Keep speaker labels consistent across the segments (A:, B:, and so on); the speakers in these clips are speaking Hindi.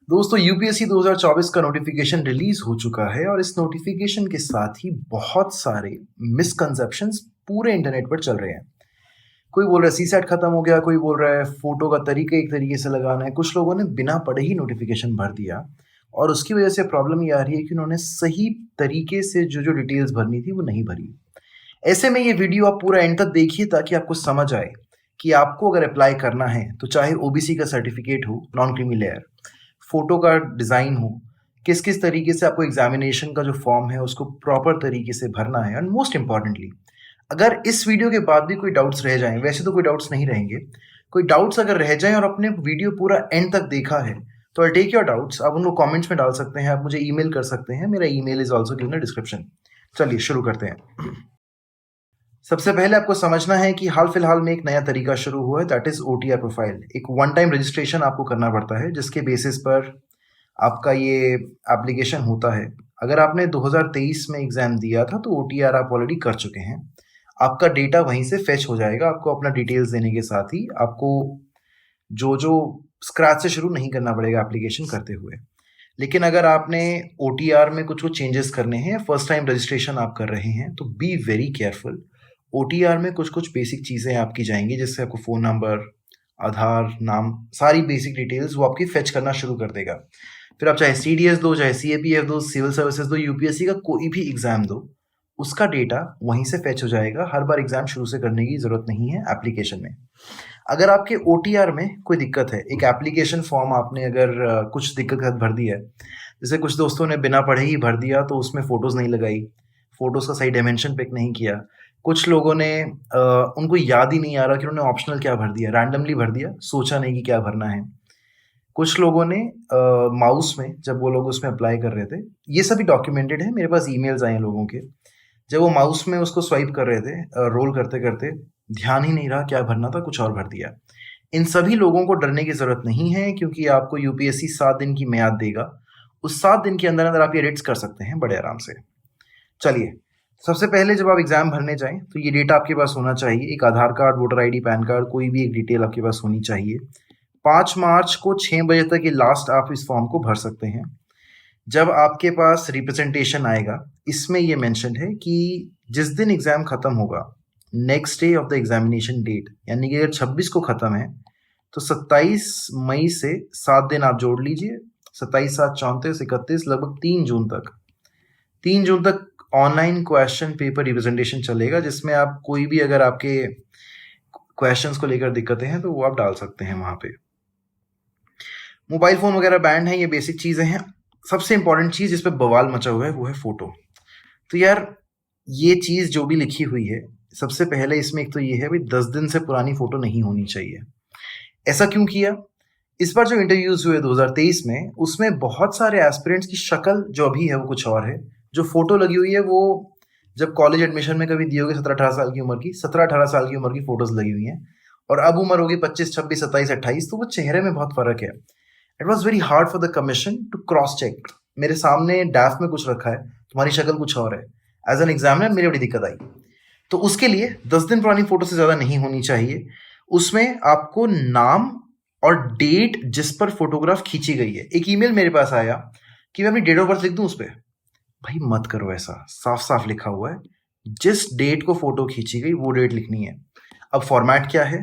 A: दोस्तों यूपीएससी 2024 का नोटिफिकेशन रिलीज हो चुका है और इस नोटिफिकेशन के साथ ही बहुत सारे मिसकंसेप्शंस पूरे इंटरनेट पर चल रहे हैं। कोई बोल रहा है सीसैट खत्म हो गया, कोई बोल रहा है फोटो का तरीका एक तरीके से लगाना है। कुछ लोगों ने बिना पढ़े ही नोटिफिकेशन भर दिया और उसकी वजह से प्रॉब्लम ये आ रही है कि उन्होंने सही तरीके से जो जो डिटेल्स भरनी थी वो नहीं भरी। ऐसे में ये वीडियो आप पूरा एंड तक देखिए ताकि आपको समझ आए कि आपको अगर अप्लाई करना है तो चाहे ओबीसी का सर्टिफिकेट हो, नॉन क्रीमी लेयर, फोटो का डिज़ाइन हो, किस किस तरीके से आपको एग्जामिनेशन का जो फॉर्म है उसको प्रॉपर तरीके से भरना है। एंड मोस्ट इंपॉर्टेंटली, अगर इस वीडियो के बाद भी कोई डाउट्स रह जाएं, वैसे तो कोई डाउट्स नहीं रहेंगे, कोई डाउट्स अगर रह जाएं और अपने वीडियो पूरा एंड तक देखा है तो आई टेक योर डाउट्स, आप उनको कमेंट्स में डाल सकते हैं, आप मुझे ईमेल कर सकते हैं। मेरा email is also given in description. चलिए शुरू करते हैं। सबसे पहले आपको समझना है कि हाल फिलहाल में एक नया तरीका शुरू हुआ है, दैट इज ओटीआर प्रोफाइल। एक वन टाइम रजिस्ट्रेशन आपको करना पड़ता है जिसके बेसिस पर आपका ये एप्लीकेशन होता है। अगर आपने 2023 में एग्जाम दिया था तो ओटीआर आप ऑलरेडी कर चुके हैं। आपका डेटा वहीं से फेच हो जाएगा। आपको अपना डिटेल्स देने के साथ ही आपको जो जो स्क्रैच से शुरू नहीं करना पड़ेगा एप्लीकेशन करते हुए। लेकिन अगर आपने ओटीआर में कुछ कुछ चेंजेस करने हैं, फर्स्ट टाइम रजिस्ट्रेशन आप कर रहे हैं, तो बी वेरी केयरफुल। ओटीआर में कुछ कुछ बेसिक चीज़ें आपकी जाएंगी जिससे आपको फ़ोन नंबर, आधार, नाम, सारी बेसिक डिटेल्स वो आपकी फेच करना शुरू कर देगा। फिर आप चाहे सीडीएस दो, चाहे सीएपीएफ दो, सिविल सर्विसेज दो, यूपीएससी का कोई भी एग्जाम दो, उसका डेटा वहीं से फेच हो जाएगा। हर बार एग्जाम शुरू से करने की जरूरत नहीं है एप्लीकेशन में। अगर आपके ओटीआर में कोई दिक्कत है, एक एप्लीकेशन फॉर्म आपने अगर कुछ दिक्कत के साथ भर दिया है, जैसे कुछ दोस्तों ने बिना पढ़े ही भर दिया तो उसमें फोटोज नहीं लगाई, फोटोज का सही डायमेंशन पिक नहीं किया, कुछ लोगों ने उनको याद ही नहीं आ रहा कि उन्होंने ऑप्शनल क्या भर दिया, रैंडमली भर दिया, सोचा नहीं कि क्या भरना है। कुछ लोगों ने माउस में, जब वो लोग उसमें अप्लाई कर रहे थे, ये सभी डॉक्यूमेंटेड है, मेरे पास ईमेल्स आए हैं लोगों के, जब वो माउस में उसको स्वाइप कर रहे थे, रोल करते करते ध्यान ही नहीं रहा क्या भरना था, कुछ और भर दिया। इन सभी लोगों को डरने की जरूरत नहीं है क्योंकि आपको यूपीएससी 7 दिन की म्याद देगा। उस 7 दिन के अंदर अंदर आप ये एडिट्स कर सकते हैं बड़े आराम से। चलिए, सबसे पहले जब आप एग्जाम भरने जाएं तो ये डेटा आपके पास होना चाहिए। एक Aadhaar card, voter ID, PAN card, कोई भी एक डिटेल आपके पास होनी चाहिए। 5 मार्च को 6 बजे तक ये लास्ट आप इस फॉर्म को भर सकते हैं। जब आपके पास रिप्रेजेंटेशन आएगा, इसमें ये मेंशन है कि जिस दिन एग्जाम खत्म होगा, next day of the examination date, यानी कि अगर 26 को खत्म है तो 27 मई से 7 दिन आप जोड़ लीजिए, 27, 7, 34, 31, लगभग 3 जून तक ऑनलाइन क्वेश्चन पेपर रिप्रेजेंटेशन चलेगा, जिसमें आप कोई भी अगर आपके क्वेश्चंस को लेकर दिक्कतें हैं तो वो आप डाल सकते हैं वहां पे। मोबाइल फोन वगैरह बैंड है, ये बेसिक चीजें हैं। सबसे इंपॉर्टेंट चीज जिस पे बवाल मचा हुआ है वो है फोटो। तो यार, ये चीज जो भी लिखी हुई है, सबसे पहले इसमें एक तो ये है भाई 10 दिन से पुरानी फोटो नहीं होनी चाहिए। ऐसा क्यों किया? इस बार जो इंटरव्यूज हुए 2023 में, उसमें बहुत सारे एस्पिरेंट्स की शक्ल जो अभी है वो कुछ और है। जो फोटो लगी हुई है वो जब कॉलेज एडमिशन में कभी दिए होगे 17-18 साल की उम्र की, 17-18 साल की उम्र की फोटोज लगी हुई हैं, और अब उम्र होगी 25, 26, 27, 28, तो वो चेहरे में बहुत फर्क है। It was very hard for the commission to cross check. मेरे सामने डैफ में कुछ रखा है, तुम्हारी शक्ल कुछ और है। एज एन एग्जामिनर मेरी बड़ी दिक्कत आई। तो उसके लिए 10 दिन पुरानी फोटो से ज़्यादा नहीं होनी चाहिए। उसमें आपको नाम और डेट जिस पर फोटोग्राफ खींची गई है, एक ईमेल मेरे पास आया कि मैं अपनी डेट ऑफ बर्थ लिख दूं उस पर। भाई मत करो ऐसा, साफ साफ लिखा हुआ है जिस डेट को फोटो खींची गई वो डेट लिखनी है। अब फॉर्मेट क्या है?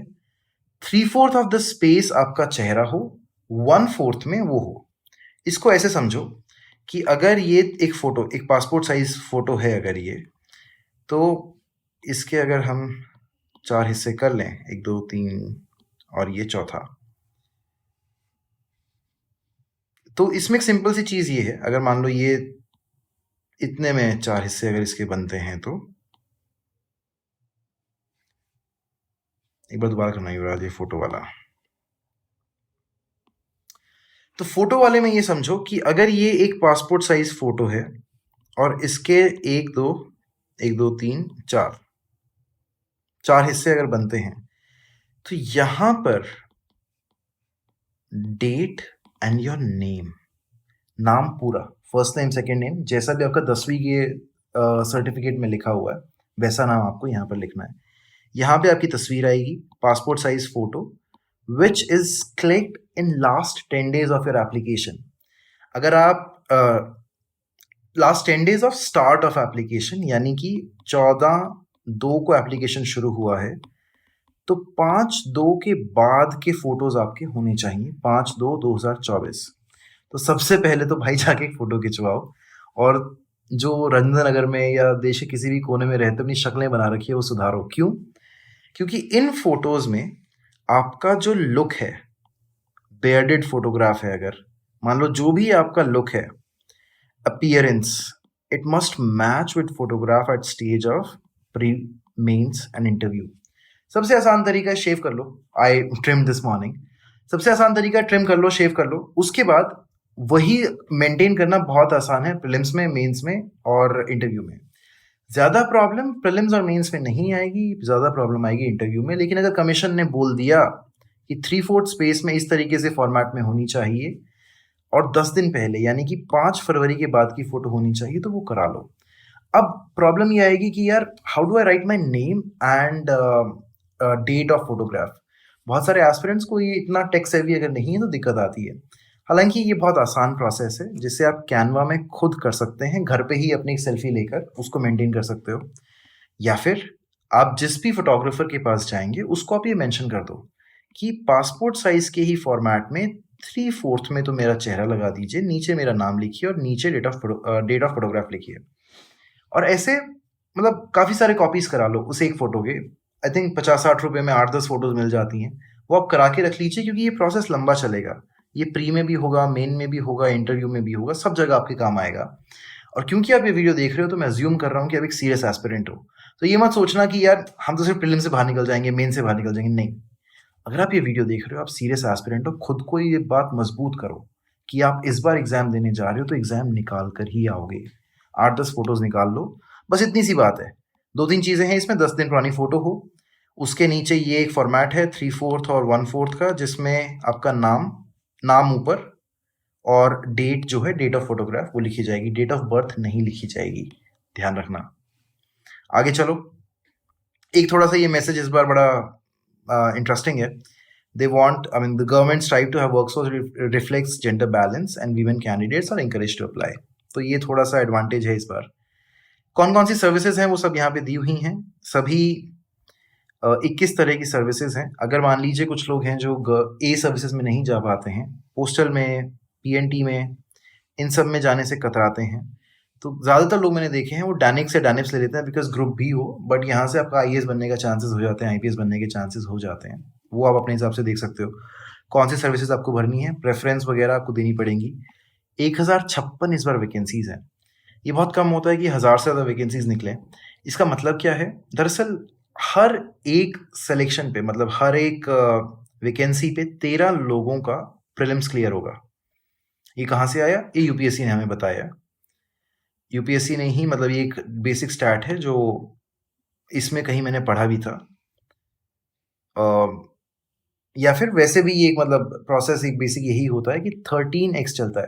A: 3/4 ऑफ द स्पेस आपका चेहरा हो, 1/4 में वो हो। इसको ऐसे समझो कि अगर ये एक फोटो, एक पासपोर्ट साइज फोटो है अगर ये, तो इसके अगर हम 4 हिस्से कर लें, 1, 2, 3 और ये चौथा, तो इसमें एक सिंपल सी चीज ये है, अगर मान लो ये इतने में 4 हिस्से अगर इसके बनते हैं तो एक बार दोबारा करना युवराज, ये फोटो वाला। तो फोटो वाले में ये समझो कि अगर ये एक पासपोर्ट साइज फोटो है और इसके 1, 2, 3, 4 हिस्से अगर बनते हैं, तो यहां पर डेट एंड योर नेम, नाम पूरा, फर्स्ट नेम, सेकेंड नेम, जैसा भी आपका 10वीं के सर्टिफिकेट में लिखा हुआ है वैसा नाम आपको यहाँ पर लिखना है। यहाँ पे आपकी तस्वीर आएगी, passport size photo, which is clicked in last 10 days of your application. अगर आप last 10 days of start of application यानी कि 14/2 को एप्लीकेशन शुरू हुआ है, तो 5/2 के बाद के फोटोज आपके होने चाहिए, 5/2/2024। तो सबसे पहले तो भाई जाके एक फोटो खिंचवाओ, और जो रंजन नगर में या देश के किसी भी कोने में रहते अपनी शक्लें बना रखी है वो सुधारो। क्यों? क्योंकि इन फोटोज में आपका जो लुक है, बेयर्डेड फोटोग्राफ है, अगर मान लो जो भी आपका लुक है, appearance, it must match with photograph at stage of pre, mains and interview. सबसे आसान तरीका है शेव कर लो। I trim this morning. सबसे आसान तरीका है ट्रिम कर लो, शेव कर लो। उसके बाद वही मेंटेन करना बहुत आसान है प्रीलिम्स में, मेंस में और इंटरव्यू में। ज़्यादा प्रॉब्लम प्रीलिम्स और मेंस में नहीं आएगी, ज़्यादा प्रॉब्लम आएगी इंटरव्यू में। लेकिन अगर कमीशन ने बोल दिया कि 3/4 स्पेस में इस तरीके से फॉर्मेट में होनी चाहिए और 10 दिन पहले यानी कि 5 फरवरी के बाद की फोटो होनी चाहिए, तो वो करा लो। अब प्रॉब्लम ये आएगी कि यार how do I write my name and date of photograph. बहुत सारे एस्पिरेंट्स को ये इतना टेक सेवी अगर नहीं है तो दिक्कत आती है। हालांकि ये बहुत आसान प्रोसेस है जिसे आप कैनवा में खुद कर सकते हैं, घर पे ही अपनी एक सेल्फी लेकर उसको मेंटेन कर सकते हो। या फिर आप जिस भी फोटोग्राफर के पास जाएंगे उसको आप ये मेंशन कर दो कि पासपोर्ट साइज के ही फॉर्मेट में 3/4 में तो मेरा चेहरा लगा दीजिए, नीचे मेरा नाम लिखिए और नीचे डेट ऑफ फोटोग्राफ लिखिए। और ऐसे मतलब काफ़ी सारे कॉपीज करा लो उस एक फोटो के। आई थिंक 50-60 रुपये में 8-10 फोटोज मिल जाती हैं। वो आप करा के रख लीजिए, क्योंकि ये प्रोसेस लंबा चलेगा। ये प्री में भी होगा, मेन में भी होगा, इंटरव्यू में भी होगा, सब जगह आपके काम आएगा। और क्योंकि आप ये वीडियो देख रहे हो तो मैं अज्यूम कर रहा हूँ कि आप एक सीरियस एस्पिरेंट हो। तो ये मत सोचना कि यार हम तो सिर्फ प्रीलिम से बाहर निकल जाएंगे, मेन से बाहर निकल जाएंगे। नहीं, अगर आप ये वीडियो देख रहे हो, आप सीरियस एस्पिरेंट हो, खुद को ये बात मजबूत करो कि आप इस बार एग्जाम देने जा रहे हो तो एग्जाम निकाल कर ही आओगे। 8-10 फोटोज निकाल लो, बस इतनी सी बात है। 2-3 चीज़ें हैं इसमें। 10 दिन पुरानी फ़ोटो हो, उसके नीचे ये एक फॉर्मेट है 3/4 और 1/4 का, जिसमें आपका नाम ऊपर और डेट जो है, डेट ऑफ फोटोग्राफ, वो लिखी जाएगी। डेट ऑफ बर्थ नहीं लिखी जाएगी, ध्यान रखना। आगे चलो, एक थोड़ा सा ये मैसेज इस बार बड़ा इंटरेस्टिंग है। They want, I mean, the government strive to have workforce reflects gender balance and women candidates are encouraged to apply. तो ये थोड़ा सा एडवांटेज है इस बार। कौन कौन सी सर्विसेज हैं वो सब यहाँ पे दी हुई हैं। सभी 21 तरह की सर्विसेज हैं। अगर मान लीजिए कुछ लोग हैं जो ए सर्विसेज में नहीं जा पाते हैं, पोस्टल में, पीएनटी में, इन सब में जाने से कतराते हैं, तो ज़्यादातर लोग मैंने देखे हैं वो डैनिक्स या डैनिप्स ले लेते हैं, बिकॉज ग्रुप भी हो, बट यहाँ से आपका आईएएस बनने का चांसेस हो जाते हैं, आईपीएस बनने के चांसेस हो जाते हैं। वो आप अपने हिसाब से देख सकते हो कौन सी सर्विसेज आपको भरनी है, प्रेफरेंस वगैरह आपको देनी पड़ेंगी। 1056 इस बार वैकेंसीज हैं। ये बहुत कम होता है कि 1000 से ज़्यादा वैकेंसीज निकले। इसका मतलब क्या है? दरअसल हर एक सिलेक्शन पे, मतलब हर एक वैकेंसी पे 13 लोगों का प्रीलिम्स क्लियर होगा। ये कहाँ से आया? ये यूपीएससी ने हमें बताया। यूपीएससी ने ही, मतलब ये एक बेसिक स्टैट है जो इसमें कहीं मैंने पढ़ा भी था, या फिर वैसे भी ये एक मतलब प्रोसेस एक बेसिक यही होता है कि 13x चलता है।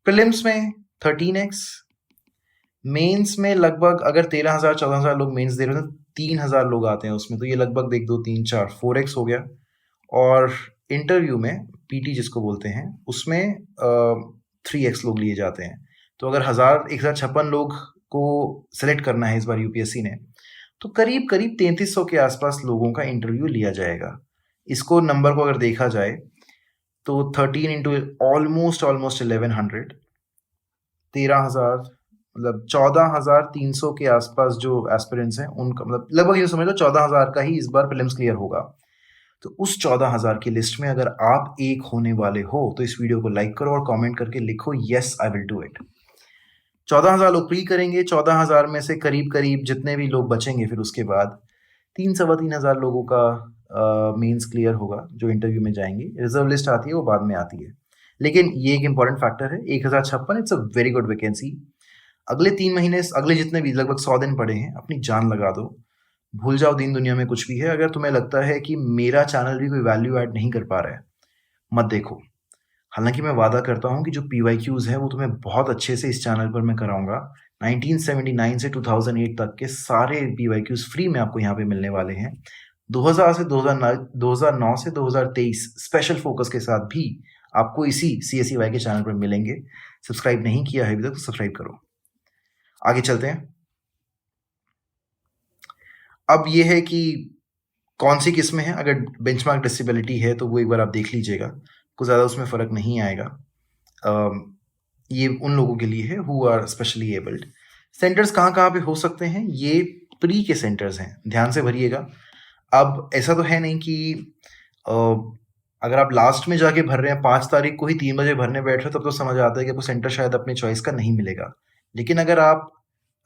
A: प्रीलिम्स में 13x, मेंस में लगभग अगर 13,000-14,000 लोग मेंस दे रहे हो तो 3,000 लोग आते हैं उसमें, तो ये लगभग 1 2 3 4 4x हो गया। और इंटरव्यू में पीटी जिसको बोलते हैं, उसमें 3x लोग लिए जाते हैं। तो अगर 1056 लोग को सेलेक्ट करना है इस बार यूपीएससी ने, तो करीब करीब 3300 के आसपास लोगों का इंटरव्यू लिया जाएगा। इसको नंबर को अगर देखा जाए तो 13 इंटू ऑलमोस्ट 1100, 13,000, मतलब 14,300 के आसपास जो एस्पिरेंट्स हैं उनका, मतलब लगभग ये समझ लो 14,000 का ही इस बार प्रीलिम्स क्लियर होगा। तो उस 14,000 की लिस्ट में अगर आप एक होने वाले हो तो इस वीडियो को लाइक करो और कमेंट करके लिखो yes I will do it. 14,000 लोग प्री करेंगे। 14,000 में से करीब करीब जितने भी लोग बचेंगे, फिर उसके बाद 3-3,500 लोगों का मेंस क्लियर होगा जो इंटरव्यू में जाएंगे। रिजर्व लिस्ट आती है, वो बाद में आती है। लेकिन ये एक इंपॉर्टेंट फैक्टर है, 1056, it's a very good vacancy. अगले 3 महीने, अगले जितने भी लगभग 100 दिन पड़े हैं, अपनी जान लगा दो। भूल जाओ दीन दुनिया में कुछ भी है। अगर तुम्हें लगता है कि मेरा चैनल भी कोई वैल्यू ऐड नहीं कर पा रहा है, मत देखो। हालांकि मैं वादा करता हूँ कि जो PYQs है वो तुम्हें बहुत अच्छे से इस चैनल पर मैं कराऊंगा। 1979 से 2008 तक के सारे PYQs फ्री में आपको यहाँ पे मिलने वाले हैं। 2009 से 2023 स्पेशल फोकस के साथ भी आपको इसी CSEY के चैनल पर मिलेंगे। सब्सक्राइब नहीं किया है अभी तक तो सब्सक्राइब करो। आगे चलते हैं। अब ये है कि कौन सी किस्में हैं। अगर बेंचमार्क डिसेबिलिटी है तो वो एक बार आप देख लीजिएगा, कुछ ज़्यादा उसमें फ़र्क नहीं आएगा। ये उन लोगों के लिए है who are specially abled. Centres कहाँ पे हो सकते हैं, ये प्री के सेंटर्स हैं, ध्यान से भरिएगा। अब ऐसा तो है नहीं कि अगर आप लास्ट में जाके भर रहे हैं 5 तारीख को ही 3 बजे भरने बैठ रहे हो, तब तो समझ आता है कि आपको सेंटर शायद अपने चॉइस का नहीं मिलेगा। लेकिन अगर आप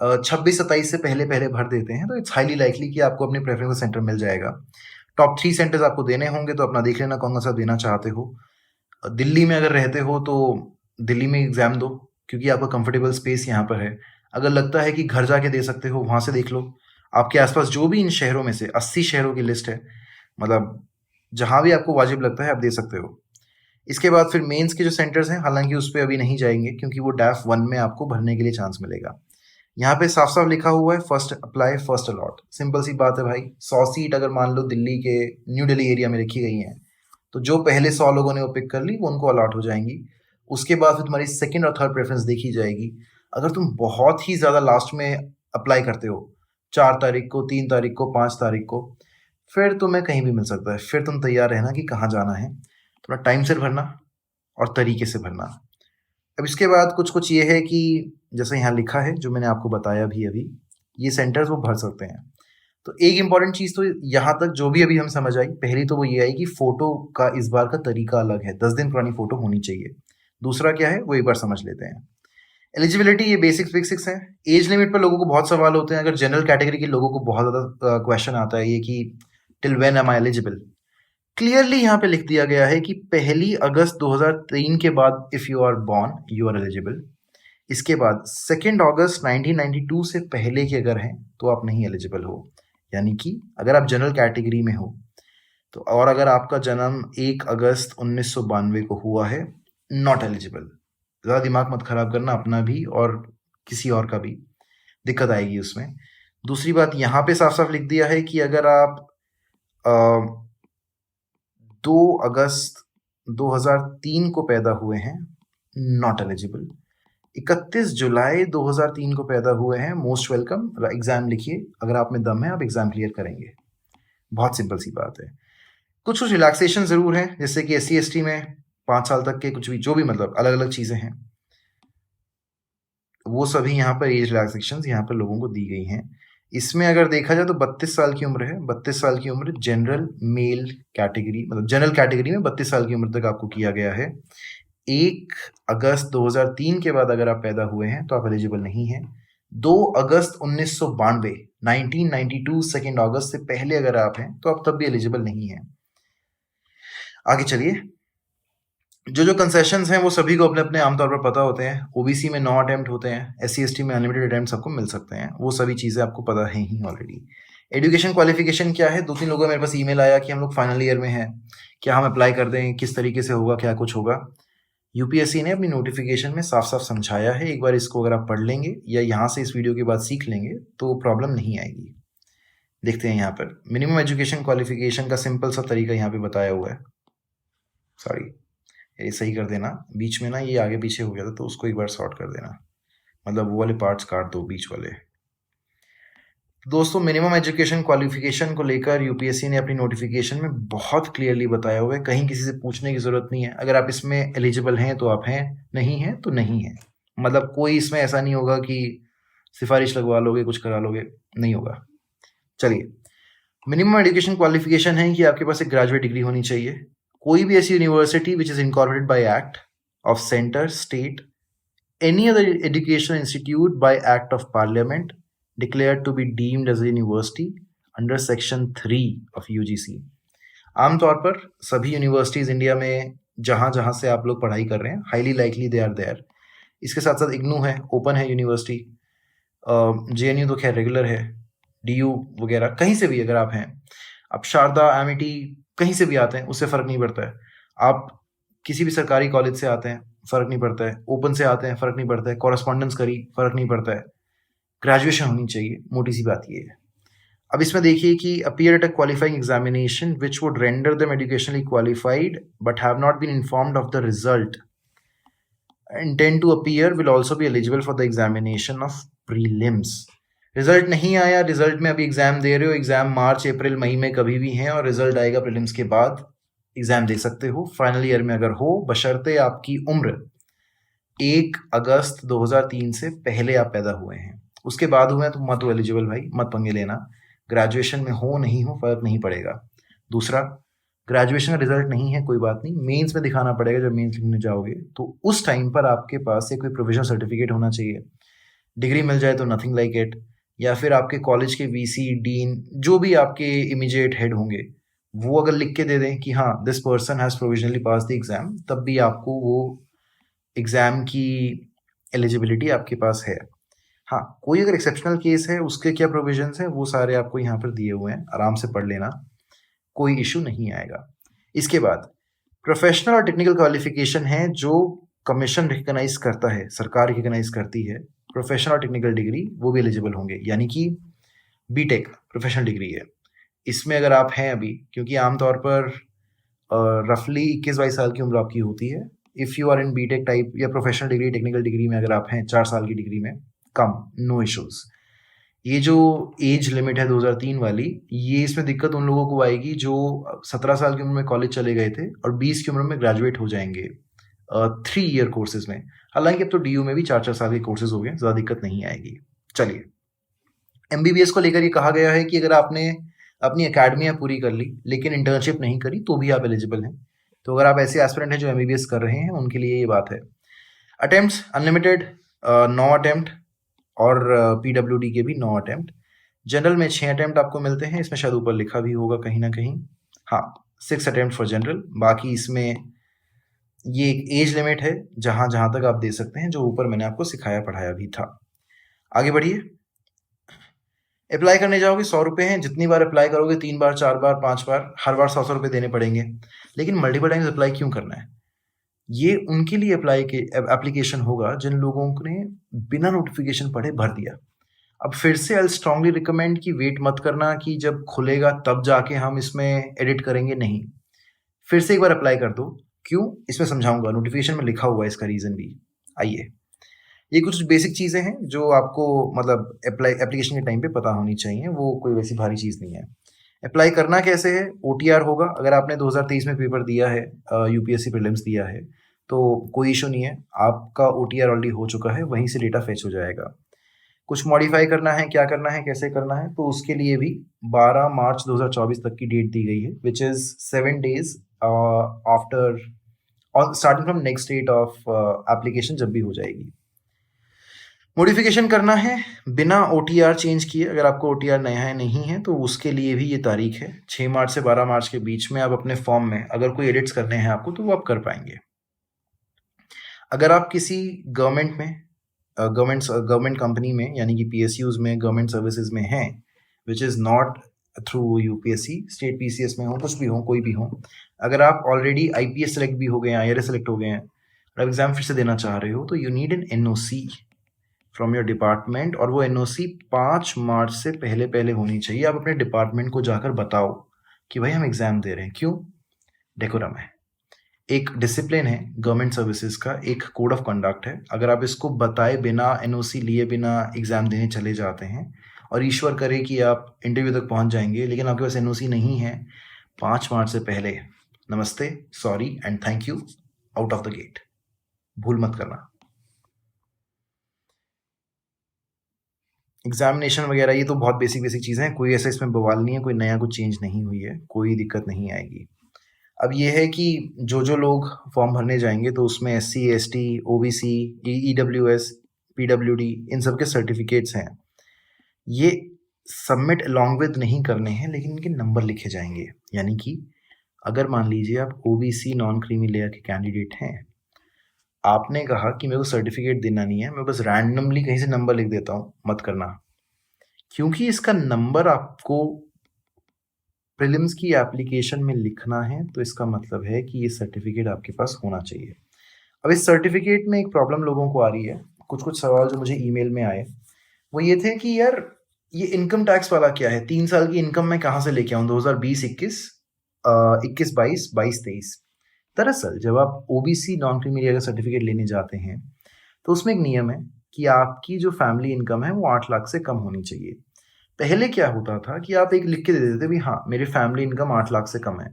A: 26-27 से पहले पहले भर देते हैं तो इट्स हाईली लाइकली कि आपको अपने प्रेफरेंस का सेंटर मिल जाएगा। टॉप 3 सेंटर्स आपको देने होंगे तो अपना देख लेना कौन सा देना चाहते हो। दिल्ली में अगर रहते हो तो दिल्ली में एग्ज़ाम दो, क्योंकि आपका कंफर्टेबल स्पेस यहाँ पर है। अगर लगता है कि घर जाके दे सकते हो, वहाँ से देख लो। आपके आसपास जो भी इन शहरों में से 80 शहरों की लिस्ट है, मतलब जहाँ भी आपको वाजिब लगता है आप दे सकते हो। इसके बाद फिर मेंस के जो सेंटर्स हैं, हालांकि उस पर अभी नहीं जाएंगे क्योंकि वो डैफ 1 में आपको भरने के लिए चांस मिलेगा। यहाँ पे साफ साफ लिखा हुआ है first apply first allot. Simple सी बात है भाई, 100 सीट अगर मान लो दिल्ली के न्यू दिल्ली एरिया में रखी गई हैं, तो जो पहले 100 लोगों ने वो पिक कर ली वो उनको अलॉट हो जाएंगी। उसके बाद फिर तुम्हारी सेकंड और थर्ड प्रेफरेंस देखी जाएगी। अगर तुम बहुत ही ज़्यादा लास्ट में अप्लाई करते हो, 4 तारीख को, 3 तारीख को, 5 तारीख को, फिर तुम्हें कहीं भी मिल सकता है। फिर तुम तैयार रहना कि कहाँ जाना है, थोड़ा टाइम से भरना और तरीके से भरना। अब इसके बाद कुछ ये है कि जैसे यहाँ लिखा है, जो मैंने आपको बताया भी अभी, ये सेंटर्स वो भर सकते हैं। तो एक इम्पॉर्टेंट चीज़ तो यहाँ तक जो भी अभी हम समझ आई, पहली तो वो ये आई कि फ़ोटो का इस बार का तरीका अलग है, 10 दिन पुरानी फ़ोटो होनी चाहिए। दूसरा क्या है वो एक बार समझ लेते हैं। एलिजिबिलिटी ये बेसिक्स है। एज लिमिट पर लोगों को बहुत सवाल होते हैं। अगर जनरल कैटेगरी के लोगों को बहुत ज़्यादा क्वेश्चन आता है ये कि till when am I eligible. Clearly यहाँ पे लिख दिया गया है कि 1 अगस्त 2003 के बाद if you are born you are eligible. इसके बाद 2 अगस्त 1992 से पहले के अगर हैं तो आप नहीं एलिजिबल हो। यानी कि अगर आप जनरल कैटेगरी में हो तो, और अगर आपका जन्म 1 अगस्त 1992 को हुआ है, नॉट एलिजिबल। ज़्यादा दिमाग मत खराब करना अपना भी और किसी और का भी, दिक्कत आएगी उसमें। दूसरी बात यहाँ पे साफ साफ लिख दिया है कि अगर आप 2 अगस्त 2003 को पैदा हुए हैं, नॉट एलिजिबल। 31 जुलाई 2003 को पैदा हुए हैं, मोस्ट वेलकम। एग्ज़ाम लिखिए, अगर आप में दम है आप एग्ज़ाम क्लियर करेंगे। बहुत सिंपल सी बात है। कुछ रिलैक्सेशन ज़रूर हैं, जैसे कि SC ST में 5 साल तक के कुछ भी, जो भी मतलब अलग अलग चीज़ें हैं, वो सभी यहाँ पर एज रिलैक्सेशन यहाँ पर लोगों को दी गई हैं। इसमें अगर देखा जाए तो 32 साल की उम्र है। 32 साल की उम्र जनरल मेल कैटेगरी, मतलब जनरल कैटेगरी में 32 साल की उम्र तक आपको किया गया है। 1 अगस्त 2003 के बाद अगर आप पैदा हुए हैं तो आप एलिजिबल नहीं हैं। 2 अगस्त 1992 1992 2 अगस्त से पहले अगर आप हैं तो आप तब भी एलिजिबल नहीं हैं। आगे चलिए। जो कंसेशंस हैं वो सभी को अपने अपने आमतौर पर पता होते हैं। OBC में 9 अटेम्प्ट होते हैं, SC ST में अनलिमिटेड अटेम्प्ट सबको मिल सकते हैं। वो सभी चीज़ें आपको पता है ही ऑलरेडी। एजुकेशन क्वालिफिकेशन क्या है, 2-3 लोगों का मेरे पास ईमेल आया कि हम लोग फाइनल ईयर में हैं, क्या हम अप्लाई कर दें, किस तरीके से होगा, क्या कुछ होगा। UPSC ने अपनी नोटिफिकेशन में साफ साफ समझाया है। एक बार इसको अगर आप पढ़ लेंगे या यहाँ से इस वीडियो के बाद सीख लेंगे तो प्रॉब्लम नहीं आएगी। देखते हैं यहाँ पर मिनिमम एजुकेशन क्वालिफिकेशन का सिंपल सा तरीका यहाँ पे बताया हुआ है। सॉरी, ये सही कर देना, बीच में ना ये आगे पीछे हो गया था तो उसको एक बार सॉर्ट कर देना, मतलब वो वाले पार्ट्स काट दो बीच वाले। दोस्तों, मिनिमम एजुकेशन क्वालिफिकेशन को लेकर UPSC ने अपनी नोटिफिकेशन में बहुत क्लियरली बताया हुआ है, कहीं किसी से पूछने की ज़रूरत नहीं है। अगर आप इसमें एलिजिबल हैं तो आप हैं, नहीं हैं तो नहीं हैं। मतलब कोई इसमें ऐसा नहीं होगा कि सिफारिश लगवा लोगे, कुछ करा लोगे, नहीं होगा। चलिए, मिनिमम एजुकेशन क्वालिफिकेशन है कि आपके पास एक ग्रेजुएट डिग्री होनी चाहिए। कोई भी ऐसी university which is incorporated bye act of centre, state, any other educational institute by act of parliament declared to be deemed as a university under section 3 of UGC। आमतौर पर सभी यूनिवर्सिटीज़ इंडिया में जहाँ जहाँ से आप लोग पढ़ाई कर रहे हैं, highly likely they are there. इसके साथ साथ इग्नू है, ओपन है यूनिवर्सिटी, JNU तो खैर रेगुलर है, DU वगैरह कहीं से भी अगर आप हैं, आप शारदा, MIT कहीं से भी आते हैं, उससे फ़र्क नहीं पड़ता है। आप किसी भी सरकारी कॉलेज से आते हैं, फ़र्क नहीं पड़ता है। ओपन से आते हैं, फ़र्क नहीं पड़ता है। कॉरेस्पॉन्डेंस करी, फ़र्क नहीं पड़ता है। ग्रेजुएशन होनी चाहिए, मोटी सी बात ये है। अब इसमें देखिए कि appear at a qualifying examination which would render them educationally qualified but have not been informed of the result intend to appear will also be eligible for the examination of prelims. Result नहीं आया, रिजल्ट में अभी एग्जाम दे रहे हो, एग्जाम मार्च अप्रैल मई में कभी भी हैं और रिजल्ट आएगा प्रीलिम्स के बाद, एग्जाम दे सकते हो फाइनल ईयर में अगर हो, बशर्ते आपकी उम्र 1 अगस्त 2003 से पहले आप पैदा हुए हैं। उसके बाद हुए हैं तो मत हो एलिजिबल भाई, मत पंगे लेना। ग्रेजुएशन में हो नहीं हो फर्क नहीं पड़ेगा। दूसरा, ग्रेजुएशन का रिजल्ट नहीं है कोई बात नहीं, मेंस में दिखाना पड़ेगा जब मेंस लिखने जाओगे, तो उस टाइम पर आपके पास एक कोई प्रोविजनल सर्टिफिकेट होना चाहिए। डिग्री मिल जाए तो नथिंग लाइक इट, या फिर आपके कॉलेज के वीसी डीन जो भी आपके इमीडिएट हेड होंगे वो अगर लिख के दे दें कि हाँ this person has provisionally pass the exam, तब भी आपको वो एग्जाम की एलिजिबिलिटी आपके पास है। हाँ, कोई अगर एक्सेप्शनल केस है उसके क्या प्रोविजंस हैं वो सारे आपको यहाँ पर दिए हुए हैं, आराम से पढ़ लेना, कोई इशू नहीं आएगा। इसके बाद प्रोफेशनल और टेक्निकल क्वालिफिकेशन है जो कमीशन रिकग्नाइज करता है, सरकार रिकग्नाइज करती है। प्रोफेशनल और टेक्निकल डिग्री वो भी एलिजिबल होंगे, यानी कि बीटेक प्रोफेशनल डिग्री है। इसमें अगर आप हैं अभी, क्योंकि आमतौर पर रफली 21-22 साल की उम्र आपकी होती है, if you are in BTech type या प्रोफेशनल डिग्री टेक्निकल डिग्री में अगर आप हैं 4 साल की डिग्री में, कम नो इश्यूज़। ये जो एज लिमिट है 2003 वाली, ये इसमें दिक्कत उन लोगों को आएगी जो 17 साल की उम्र में कॉलेज चले गए थे और 20 की उम्र में ग्रेजुएट हो जाएंगे 3 ईयर कोर्सेज में। हालांकि अब तो डीयू में भी 4-4 साल के कोर्सेज हो गए, ज़्यादा दिक्कत नहीं आएगी। चलिए, एमबीबीएस को लेकर ये कहा गया है कि अगर आपने अपनी अकेडमियाँ पूरी कर ली लेकिन इंटर्नशिप नहीं करी तो भी आप एलिजिबल हैं। तो अगर आप ऐसे एस्पिरेंट हैं जो एमबीबीएस कर रहे हैं, उनके लिए ये बात है। अटेम्प्ट्स अनलिमिटेड 9 अटेम्प्ट और पीडब्ल्यूडी के भी 9 अटेम्प्ट। जनरल में 6 अटेम्प्ट आपको मिलते हैं, इसमें शायद ऊपर लिखा भी होगा कहीं ना कहीं, हाँ 6 अटेम्प्ट फॉर जनरल। बाकी इसमें ये एक एज लिमिट है जहाँ जहाँ तक आप दे सकते हैं, जो ऊपर मैंने आपको सिखाया पढ़ाया भी था। आगे बढ़िए, अप्लाई करने जाओगे 100 रुपये हैं, जितनी बार अप्लाई करोगे 3 बार 4 बार 5 बार, हर बार 100 रुपये देने पड़ेंगे। लेकिन मल्टीपल टाइम्स अप्लाई क्यों करना है? ये उनके लिए अप्लाई के एप्लीकेशन होगा जिन लोगों ने बिना नोटिफिकेशन पढ़े भर दिया। अब फिर से आई स्ट्रांगली रिकमेंड कि वेट मत करना कि जब खुलेगा तब जाके हम इसमें एडिट करेंगे, नहीं, फिर से एक बार अप्लाई कर दो। क्यों, इसमें समझाऊंगा, नोटिफिकेशन में लिखा हुआ है इसका रीज़न भी। आइए, ये कुछ बेसिक चीज़ें हैं जो आपको मतलब एप्लीकेशन के टाइम पे पता होनी चाहिए, वो कोई वैसी भारी चीज़ नहीं है। अप्लाई करना कैसे है? ओटीआर होगा, अगर आपने 2023 में पेपर दिया है, यूपीएससी प्रीलिम्स दिया है, तो कोई इशू नहीं है, आपका ओटीआर ऑलरेडी हो चुका है, वहीं से डेटा फेच हो जाएगा। कुछ मॉडिफाई करना है, क्या करना है, कैसे करना है, तो उसके लिए भी 12 मार्च 2024 तक की डेट दी गई है, which is 7 days after starting from next date of application जब भी हो जाएगी। मॉडिफिकेशन करना है बिना ओटीआर चेंज किए, अगर आपको ओटीआर नया है नहीं है तो उसके लिए भी ये तारीख है 6 मार्च से 12 मार्च के बीच में। आप अपने फॉर्म में अगर कोई एडिट्स करने हैं आपको तो वो आप कर पाएंगे। अगर आप किसी गवर्नमेंट में गवर्नमेंट कंपनी में यानी कि पीएसयूज में गवर्नमेंट सर्विसेज में हैं, which is not through UPSC, state PCS में हो, कुछ भी हो, कोई भी हो, अगर आप ऑलरेडी आईपीएस सेलेक्ट भी हो गए हैं, आईआरएस सेलेक्ट हो गए हैं और एग्जाम फिर से देना चाह रहे हो, तो you need an NOC from your department, और वो एनओसी 5 मार्च से पहले पहले होनी चाहिए। आप अपने डिपार्टमेंट को जाकर बताओ कि भाई हम एग्ज़ाम दे रहे हैं। क्यों? डेकोरम है, एक डिसिप्लिन है गवर्नमेंट सर्विसेज का, एक कोड ऑफ कंडक्ट है। अगर आप इसको बताए बिना, एनओसी लिए बिना एग्ज़ाम देने चले जाते हैं और ईश्वर करे कि आप इंटरव्यू तक पहुंच जाएंगे लेकिन आपके पास एनओसी नहीं है 5 मार्च से पहले, नमस्ते, sorry and thank you, out of the gate, भूल मत करना। एग्जामिनेशन वगैरह ये तो बहुत बेसिक बेसिक चीज़ें हैं, कोई ऐसा इसमें बवाल नहीं है, कोई नया कुछ चेंज नहीं हुई है, कोई दिक्कत नहीं आएगी। अब ये है कि जो लोग फॉर्म भरने जाएंगे तो उसमें SC ST OBC EWS PWD इन सब के सर्टिफिकेट्स हैं, ये सबमिट अलॉन्ग विद नहीं करने हैं लेकिन इनके नंबर लिखे जाएंगे। यानी कि अगर मान लीजिए आप OBC नॉन क्रीमी लेयर के कैंडिडेट हैं, आपने कहा कि मेरे को सर्टिफिकेट देना नहीं है, मैं बस रैंडमली कहीं से नंबर लिख देता हूँ, मत करना, क्योंकि इसका नंबर आपको प्रीलिम्स की एप्लीकेशन में लिखना है, तो इसका मतलब है कि ये सर्टिफिकेट आपके पास होना चाहिए। अब इस सर्टिफिकेट में एक प्रॉब्लम लोगों को आ रही है, कुछ सवाल जो मुझे ईमेल में आए वो ये थे कि यार ये इनकम टैक्स वाला क्या है, 3 साल की इनकम मैं कहाँ से लेके आऊँ, 2020-21, 21-22, 22-23। दरअसल जब आप ओबीसी नॉन क्रीमी लेयर का सर्टिफिकेट लेने जाते हैं तो उसमें एक नियम है कि आपकी जो फैमिली इनकम है वो 8 लाख से कम होनी चाहिए। पहले क्या होता था कि आप एक लिख के दे देते भी हाँ मेरी फैमिली इनकम 8 लाख से कम है।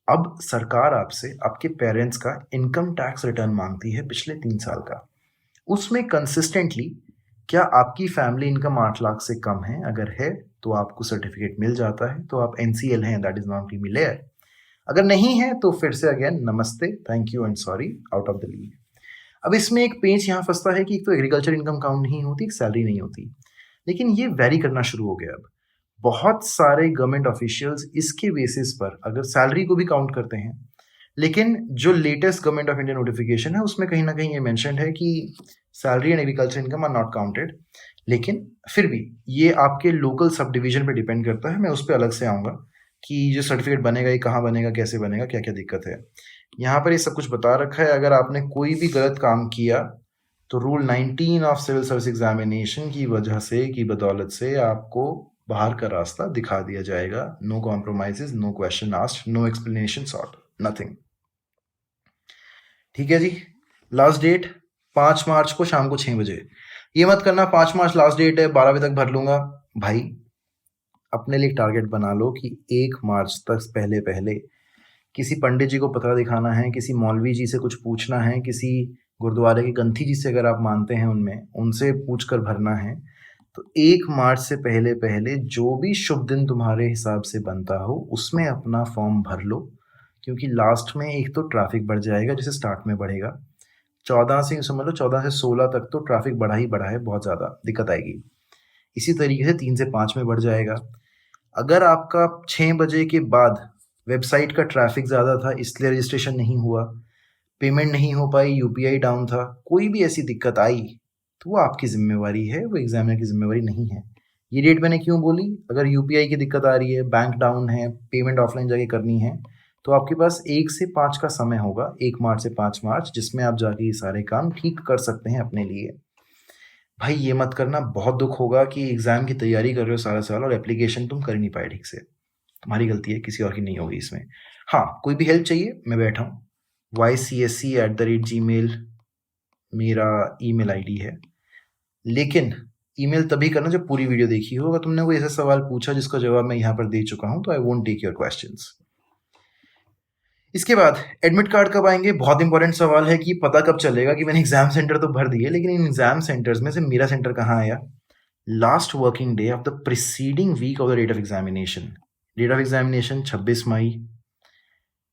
A: अब सरकार आपसे आपके पेरेंट्स का इनकम टैक्स रिटर्न मांगती है पिछले 3 साल का। उसमें कंसिस्टेंटली क्या आपकी फैमिली इनकम 8 लाख से कम है, अगर है तो आपको सर्टिफिकेट मिल जाता है, तो आप एनसीएल हैं, that is non creamy layer. अगर नहीं है तो फिर से अगेन नमस्ते, thank you and sorry, out of the league. अब इसमें एक पेंच यहाँ फंसता है कि एक तो एग्रीकल्चर इनकम काउंट नहीं होती, एक सैलरी नहीं होती, लेकिन ये वेरी करना शुरू हो गया। अब बहुत सारे गवर्नमेंट ऑफिशियल्स इसके बेसिस पर अगर सैलरी को भी काउंट करते हैं, लेकिन जो latest government of India notification है उसमें कहीं ना कहीं ये मेंशन है कि salary and agriculture income are not counted. लेकिन फिर भी ये आपके लोकल सब डिवीजन पे डिपेंड करता है, मैं उस पर अलग से आऊँगा कि जो सर्टिफिकेट बनेगा ये कहाँ बनेगा, कैसे बनेगा, क्या क्या दिक्कत है। यहाँ पर ये सब कुछ बता रखा है। अगर आपने कोई भी गलत काम किया तो rule 19 of civil service examination की वजह से, की बदौलत से आपको बाहर का रास्ता दिखा दिया जाएगा। No compromises, no questions asked, no explanation sought, nothing. ठीक है जी। लास्ट डेट 5 मार्च को शाम को 6 बजे। ये मत करना 5 मार्च लास्ट डेट है 12 बजे तक भर लूंगा। भाई अपने लिए टारगेट बना लो कि 1 मार्च तक पहले पहले किसी पंडित जी को पत्र दिखाना है, किसी मौलवी जी से कुछ पूछना है, किसी गुरुद्वारे के गंथी जी से अगर आप मानते हैं उनमें, उनसे पूछ कर भरना है। तो 1 मार्च से पहले पहले जो भी शुभ दिन तुम्हारे हिसाब से बनता हो उसमें अपना फॉर्म भर लो, क्योंकि लास्ट में एक तो ट्रैफिक बढ़ जाएगा जैसे स्टार्ट में बढ़ेगा। 14 से समझ लो 14 से 16 तक तो ट्रैफिक बढ़ा ही बढ़ा है, बहुत ज़्यादा दिक्कत आएगी। इसी तरीके से 3 से 5 में बढ़ जाएगा। अगर आपका 6 बजे के बाद वेबसाइट का ट्रैफिक ज़्यादा था इसलिए रजिस्ट्रेशन नहीं हुआ, पेमेंट नहीं हो पाई, यूपीआई डाउन था, कोई भी ऐसी दिक्कत आई तो वो आपकी जिम्मेवारी है, वो एग्जामिनर की जिम्मेवारी नहीं है। ये डेट मैंने क्यों बोली, अगर यूपीआई की दिक्कत आ रही है, बैंक डाउन है, पेमेंट ऑफलाइन जाके करनी है, तो आपके पास 1 से 5 का समय होगा, 1 मार्च से 5 मार्च, जिसमें आप जाके ये सारे काम ठीक कर सकते हैं अपने लिए। भाई ये मत करना, बहुत दुख होगा कि एग्जाम की तैयारी कर रहे हो सारा साल और एप्लीकेशन तुम कर नहीं पाए ठीक से। तुम्हारी गलती है, किसी और की नहीं होगी इसमें। हाँ, कोई भी हेल्प चाहिए मैं बैठा हूँ। ycsc@gmail मेरा ईमेल आईडी है। लेकिन ईमेल तभी करना जब पूरी वीडियो देखी हो। अगर तुमने कोई ऐसा सवाल पूछा जिसका जवाब मैं यहाँ पर दे चुका हूँ तो I won't take your questions. इसके बाद एडमिट कार्ड कब आएंगे, बहुत इंपॉर्टेंट सवाल है कि पता कब चलेगा कि मैंने एग्जाम सेंटर तो भर दिए, लेकिन इन एग्जाम सेंटर्स में से मेरा सेंटर कहाँ आया। Last working day of the preceding week of the date of examination. Date of examination 26 मई,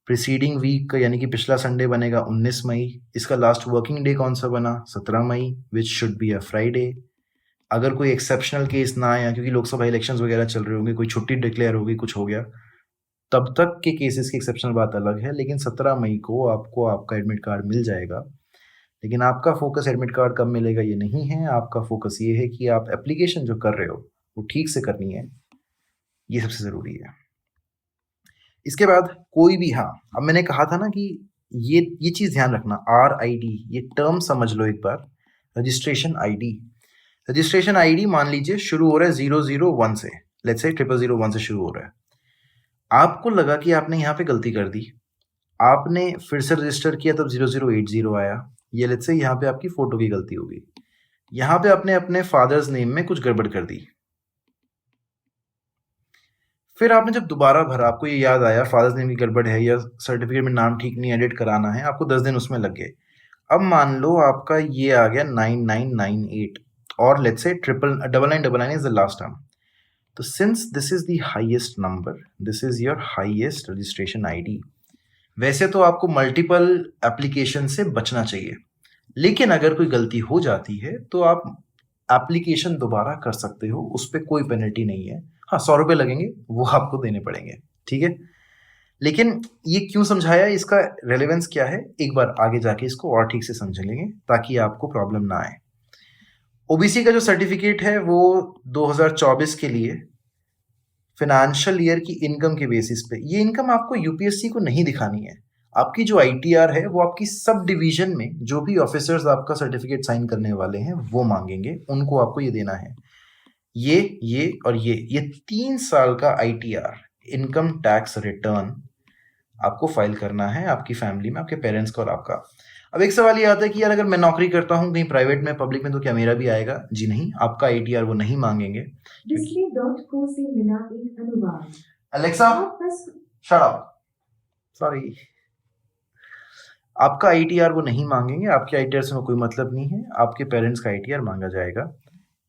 A: प्रिसीडिंग वीक का यानी कि पिछला संडे बनेगा 19 मई। इसका लास्ट वर्किंग डे कौन सा बना, 17 May, which should be a Friday. अगर कोई एक्सेप्शनल केस ना आया क्योंकि लोकसभा इलेक्शंस वगैरह चल रहे होंगे, कोई छुट्टी डिक्लेयर होगी, कुछ हो गया, तब तक के केसेस की एक्सेप्शनल बात अलग है, लेकिन 17 मई को आपको आपका एडमिट कार्ड मिल जाएगा। लेकिन आपका फोकस एडमिट कार्ड कब मिलेगा ये नहीं है, आपका फोकस ये है कि आप एप्लीकेशन जो कर रहे हो वो ठीक से करनी है, ये सबसे ज़रूरी है। इसके बाद कोई भी, हाँ अब मैंने कहा था ना कि ये चीज़ ध्यान रखना, RID ये टर्म समझ लो एक बार। रजिस्ट्रेशन आईडी, रजिस्ट्रेशन आईडी मान लीजिए शुरू हो रहा है 001 से, लेट्स से 0001 से शुरू हो रहा है। आपको लगा कि आपने यहाँ पे गलती कर दी, आपने फिर से रजिस्टर किया तब 0080 आया, ये लेट्स से यहाँ पे आपकी फोटो की गलती होगी। यहाँ पे आपने अपने फादर्स नेम में कुछ गड़बड़ कर दी, फिर आपने जब दोबारा भरा आपको ये याद आया फादर्स नेम की गड़बड़ है या सर्टिफिकेट में नाम ठीक नहीं एडिट कराना है, आपको 10 दिन उसमें लग गए। अब मान लो आपका ये आ गया 9998 और let's say 9999 is the last term. तो since this is the highest number, this is your highest registration ID. वैसे तो आपको मल्टीपल एप्लीकेशन से बचना चाहिए, लेकिन अगर कोई गलती हो जाती है तो आप एप्लीकेशन दोबारा कर सकते हो, उस पर कोई पेनल्टी नहीं है। हाँ 100 रुपये लगेंगे, वो आपको देने पड़ेंगे, ठीक है। लेकिन ये क्यों समझाया, इसका रेलेवेंस क्या है, एक बार आगे जाके इसको और ठीक से समझ लेंगे ताकि आपको प्रॉब्लम ना आए। ओबीसी का जो सर्टिफिकेट है वो 2024 के लिए फाइनेंशियल ईयर की इनकम के बेसिस पे, ये इनकम आपको यूपीएससी को नहीं दिखानी है। आपकी जो आईटीआर है वो आपकी सब डिवीजन में जो भी ऑफिसर्स आपका सर्टिफिकेट साइन करने वाले हैं वो मांगेंगे, उनको आपको ये देना है। ये और ये 3 साल का आईटीआर, इनकम टैक्स रिटर्न आपको फाइल करना है आपकी फैमिली में, आपके पेरेंट्स का और आपका। अब एक सवाल ये आता है कि यार अगर मैं नौकरी करता हूँ कहीं प्राइवेट में, पब्लिक में, तो क्या मेरा भी आएगा? जी नहीं, आपका आईटीआर वो नहीं मांगेंगे।
B: Display.co से मिला एक अनुवाद।
A: अलेक्सा शट अप, सॉरी, आपका आईटीआर वो नहीं मांगेंगे, आपके आईटीआर से कोई मतलब नहीं है, आपके पेरेंट्स का आईटीआर मांगा जाएगा।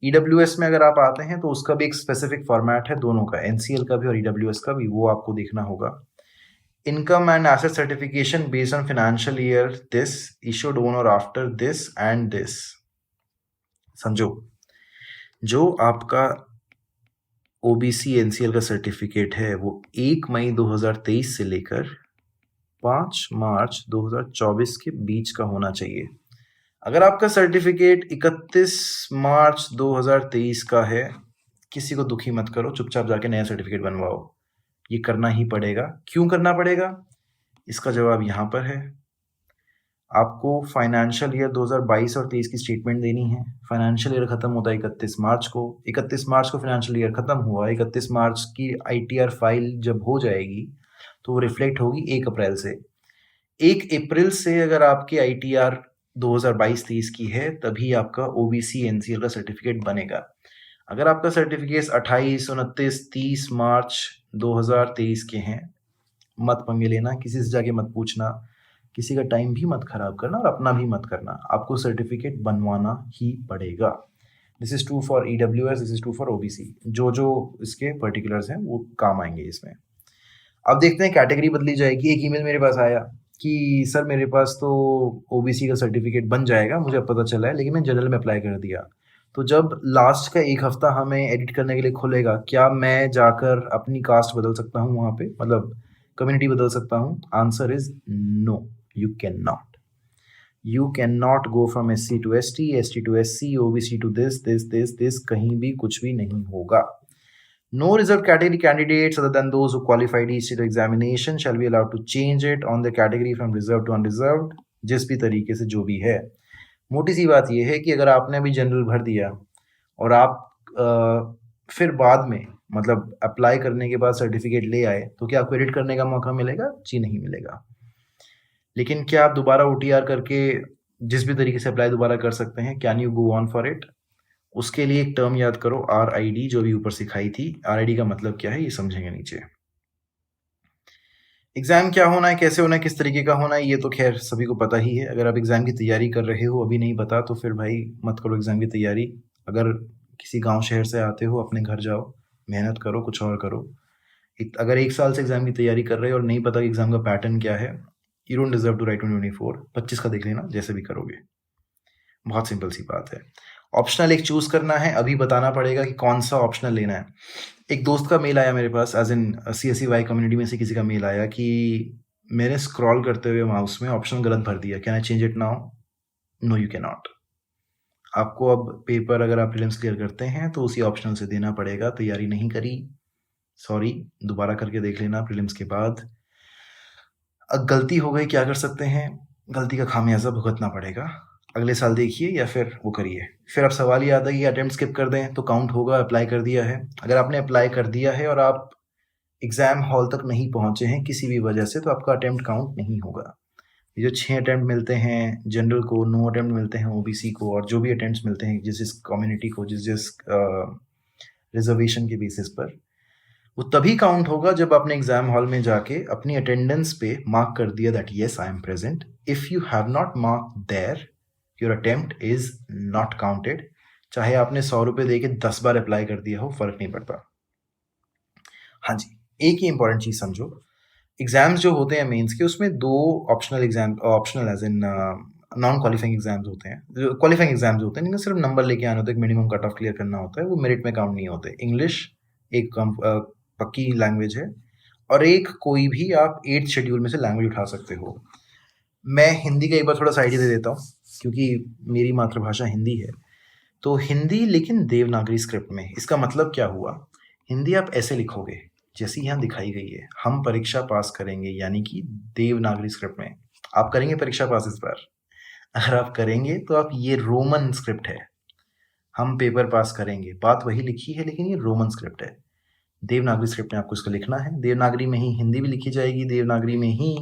A: ईडब्ल्यूएस में अगर आप आते हैं तो उसका भी एक स्पेसिफिक फॉर्मेट है, दोनों का, एनसीएल का भी और ईडब्ल्यूएस का भी, वो आपको देखना होगा। Income and asset certification based on financial year this issued on और आफ्टर दिस एंड दिस। समझो, जो आपका ओबीसी एनसीएल का सर्टिफिकेट है वो 1 मई 2023 से लेकर 5 मार्च 2024 के बीच का होना चाहिए। अगर आपका सर्टिफिकेट 31 मार्च 2023 का है, किसी को दुखी मत करो, चुपचाप जाके नया सर्टिफिकेट बनवाओ। ये करना ही पड़ेगा। क्यों करना पड़ेगा? इसका जवाब यहाँ पर है। आपको फाइनेंशियल ईयर 2022 और 23 की स्टेटमेंट देनी है। फाइनेंशियल ईयर खत्म होता है 31 मार्च को। 31 मार्च को फाइनेंशियल ईयर खत्म हुआ। 31 मार्च की आईटीआर फाइल जब हो जाएगी तो वो रिफ्लेक्ट होगी 1 अप्रैल से। 1 अप्रैल से अगर आपकी आईटीआर 2022-23 की है तभी आपका ओबीसी एनसीएल का सर्टिफिकेट बनेगा। अगर आपका सर्टिफिकेट 28, 29, 30 मार्च 2023 के हैं, मत पंगे लेना, किसी से जाके मत पूछना, किसी का टाइम भी मत खराब करना और अपना भी मत करना। आपको सर्टिफिकेट बनवाना ही पड़ेगा। This is true for EWS, this is true for OBC. जो जो इसके पर्टिकुलर्स हैं वो काम आएंगे इसमें। अब देखते हैं, कैटेगरी बदली जाएगी। एक ईमेल मेरे पास आया कि सर मेरे पास तो ओबीसी का सर्टिफिकेट बन जाएगा, मुझे अब पता चला है, लेकिन मैंने जनरल में अप्लाई कर दिया। तो जब लास्ट का 1 हफ्ता हमें एडिट करने के लिए खुलेगा, क्या मैं जाकर अपनी कास्ट बदल सकता हूँ वहाँ पे, मतलब कम्युनिटी बदल सकता हूँ? Answer is no, you can not. You can not go from SC to ST, ST to SC, OBC to this, कहीं भी कुछ भी नहीं होगा। No reserved category candidates other than those who qualified each state examination shall be allowed to change it on the category from reserved to unreserved, जिस भी तरीके से जो भी है। मोटी सी बात यह है कि अगर आपने अभी जनरल भर दिया और आप फिर बाद में, मतलब अप्लाई करने के बाद सर्टिफिकेट ले आए, तो क्या आपको एडिट करने का मौका मिलेगा? जी नहीं मिलेगा। लेकिन क्या आप दोबारा ओटीआर करके जिस भी तरीके से अप्लाई दोबारा कर सकते हैं? Can you go on for it? उसके लिए एक टर्म याद करो, RID, जो भी ऊपर सिखाई थी। RID का मतलब क्या है ये समझेंगे नीचे। एग्जाम क्या होना है, कैसे होना है, किस तरीके का होना है, ये तो खैर सभी को पता ही है। अगर आप एग्जाम की तैयारी कर रहे हो, अभी नहीं पता, तो फिर भाई मत करो एग्जाम की तैयारी। अगर किसी गांव शहर से आते हो, अपने घर जाओ, मेहनत करो, कुछ और करो। अगर 1 साल से एग्जाम की तैयारी कर रहे हो और नहीं पता कि एग्जाम का पैटर्न क्या है, you don't deserve to write 2024। 25 का देख लेना, जैसे भी करोगे। बहुत सिंपल सी बात है। ऑप्शनल एक चूज करना है, अभी बताना पड़ेगा कि कौन सा ऑप्शनल लेना है। एक दोस्त का मेल आया मेरे पास, एज इन CSEY कम्युनिटी में से किसी का मेल आया कि मैंने स्क्रॉल करते हुए माउस में ऑप्शन गलत भर दिया, can I change it now? No, you can not. आपको अब पेपर, अगर आप प्रीलिम्स क्लियर करते हैं तो उसी ऑप्शनल से देना पड़ेगा। तैयारी नहीं करी, सॉरी, दोबारा करके देख लेना प्रीलिम्स के बाद। गलती हो गई, क्या कर सकते हैं? गलती का खामियाजा भुगतना पड़ेगा। अगले साल देखिए या फिर वो करिए। फिर अब सवाल ये आता है कि अटेम्प्ट स्किप कर दें तो काउंट होगा? अप्लाई कर दिया है, अगर आपने अप्लाई कर दिया है और आप एग्जाम हॉल तक नहीं पहुंचे हैं किसी भी वजह से, तो आपका अटेम्प्ट काउंट नहीं होगा। ये जो 6 अटेम्प्ट मिलते हैं जनरल को, 9 अटेम्प्ट मिलते हैं ओबीसी को, और जो भी अटेम्प्ट मिलते हैं जिस जिस कम्युनिटी को, जिस जिस रिजर्वेशन के बेसिस पर, वो तभी काउंट होगा जब आपने एग्जाम हॉल में जाके अपनी अटेंडेंस पे मार्क कर दिया that yes I am present. If you have not mark there, your attempt is not counted. चाहे आपने 100 रुपये दे के 10 बार अप्लाई कर दिया हो, फर्क नहीं पड़ता। हाँ जी, एक ही इंपॉर्टेंट चीज समझो, एग्जाम्स जो होते हैं मेंस के, उसमें 2 optional exam, optional as in non qualifying exams होते हैं। जो क्वालिफाइंग एग्जाम्स होते हैं, इनमें सिर्फ नंबर लेके आना होता है, एक मिनिमम कट ऑफ क्लियर करना होता है, वो मेरिट में काउंट नहीं होते। इंग्लिश एक पक्की लैंग्वेज है, और एक कोई भी आप 8th शेड्यूल में से लैंग्वेज उठा सकते हो। मैं हिंदी का एक बार थोड़ा सा आइडिया दे देता हूँ, क्योंकि मेरी मातृभाषा हिंदी है। तो हिंदी, लेकिन देवनागरी स्क्रिप्ट में। इसका मतलब क्या हुआ? हिंदी आप ऐसे लिखोगे जैसी यहाँ दिखाई गई है, हम परीक्षा पास करेंगे, यानी कि देवनागरी स्क्रिप्ट में। आप करेंगे परीक्षा पास इस बार? अगर आप करेंगे तो आप, ये रोमन स्क्रिप्ट है, हम पेपर पास करेंगे, बात वही लिखी है लेकिन ये रोमन स्क्रिप्ट है। देवनागरी स्क्रिप्ट में आपको इसको लिखना है, देवनागरी में ही हिंदी भी लिखी जाएगी, देवनागरी में ही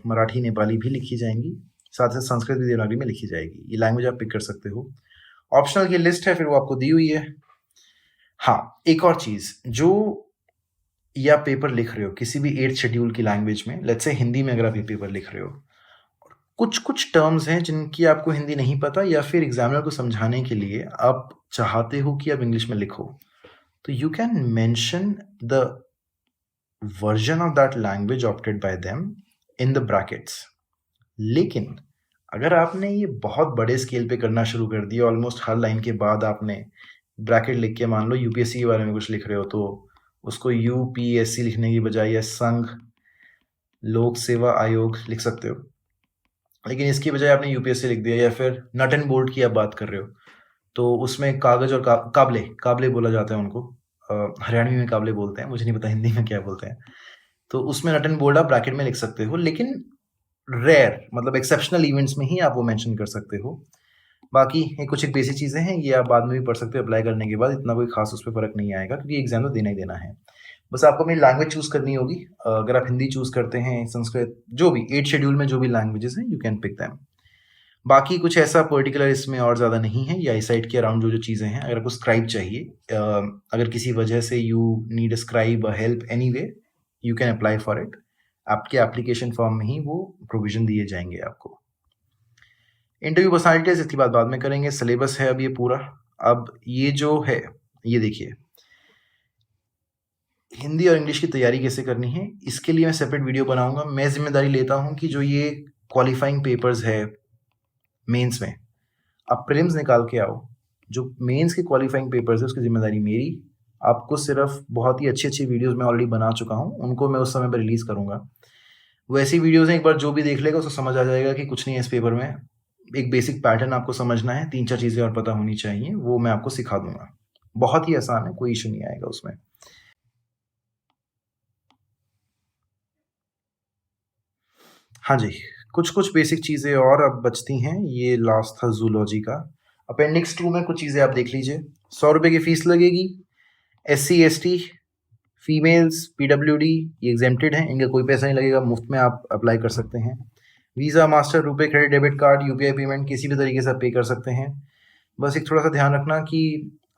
A: मराठी नेपाली भी लिखी जाएंगी, साथ ही संस्कृत भी देवनागरी में लिखी जाएगी। ये लैंग्वेज आप पिक कर सकते हो। ऑप्शनल की लिस्ट है, फिर वो आपको दी हुई है। हाँ, एक और चीज़, जो ये आप पेपर लिख रहे हो किसी भी 8th शेड्यूल की लैंग्वेज में, लेट्स से हिंदी में अगर आप ये पेपर लिख रहे हो, कुछ टर्म्स हैं जिनकी आपको हिंदी नहीं पता या फिर एग्जामिनर को समझाने के लिए आप चाहते हो कि आप इंग्लिश में लिखो, तो you can mention the version of that language opted bye them in the brackets. लेकिन अगर आपने ये बहुत बड़े स्केल पे करना शुरू कर दिया, ऑलमोस्ट हर लाइन के बाद आपने ब्रैकेट लिख के, मान लो यूपीएससी के बारे में कुछ लिख रहे हो तो उसको यूपीएससी लिखने की बजाय या संघ लोक सेवा आयोग लिख सकते हो, लेकिन इसकी बजाय आपने यूपीएससी लिख दिया। या फिर नट एंड बोल्ट की आप बात कर रहे हो तो उसमें कागज और काबले काबले बोला जाता है उनको, हरियाणवी में काबले बोलते हैं, मुझे नहीं पता हिंदी में क्या बोलते हैं। तो उसमें नट एंड बोल्ट आप ब्रैकेट में लिख सकते हो, लेकिन रेयर मतलब एक्सेप्शनल इवेंट्स में ही आप वो मेंशन कर सकते हो। बाकी ये कुछ एक बेसिक चीज़ें हैं, ये आप बाद में भी पढ़ सकते हो अप्लाई करने के बाद, इतना कोई खास उस पर फ़र्क नहीं आएगा क्योंकि एग्जाम तो देना ही देना है। बस आपको अपनी लैंग्वेज चूज़ करनी होगी। अगर आप हिंदी चूज़ करते हैं, संस्कृत, जो भी 8 शेड्यूल में जो भी लैंग्वेजेस हैं, यू कैन पिक दैम। बाकी कुछ ऐसा पर्टिकुलर इसमें और ज़्यादा नहीं है। ये आईसाइट के अराउंड जो चीज़ें हैं, अगर आपको स्क्राइब चाहिए, अगर किसी वजह से you need a scribe help any way, you can apply for it. आपके एप्लीकेशन फॉर्म में ही वो प्रोविजन दिए जाएंगे आपको। इंटरव्यू पर्सनालिटी टेस्ट इसकी बात बाद में करेंगे। सिलेबस है अब ये पूरा। अब ये जो है, ये देखिए, हिंदी और इंग्लिश की तैयारी कैसे करनी है, इसके लिए मैं सेपरेट वीडियो बनाऊंगा। मैं जिम्मेदारी लेता हूं कि जो ये क्वालिफाइंग पेपर्स है मेंस में, आप प्रीलिम्स निकाल के आओ, जो मेंस के क्वालिफाइंग पेपर्स है उसकी जिम्मेदारी मेरी। आपको सिर्फ बहुत ही अच्छी अच्छी वीडियोस मैं ऑलरेडी बना चुका हूँ, उनको मैं उस समय पर रिलीज़ करूँगा। वो ऐसी वीडियोज़ हैं, एक बार जो भी देख लेगा उसको समझ आ जाएगा कि कुछ नहीं है इस पेपर में। एक बेसिक पैटर्न आपको समझना है, 3-4 चीज़ें और पता होनी चाहिए, वो मैं आपको सिखा दूंगा। बहुत ही आसान है, कोई इशू नहीं आएगा उसमें। हाँ जी, कुछ बेसिक चीज़ें और अब बचती हैं। ये लास्ट था जूलॉजी का। अपेंडिक्स 2 में कुछ चीज़ें आप देख लीजिए। 100 रुपये की फीस लगेगी। SC ST फीमेल्स PWD ये एग्जेम्प्टेड हैं, इनका कोई पैसा नहीं लगेगा, मुफ्त में आप अप्लाई कर सकते हैं। वीज़ा, मास्टर, रुपए, credit, debit card, UPI payment किसी भी तरीके से आप पे कर सकते हैं। बस एक थोड़ा सा ध्यान रखना कि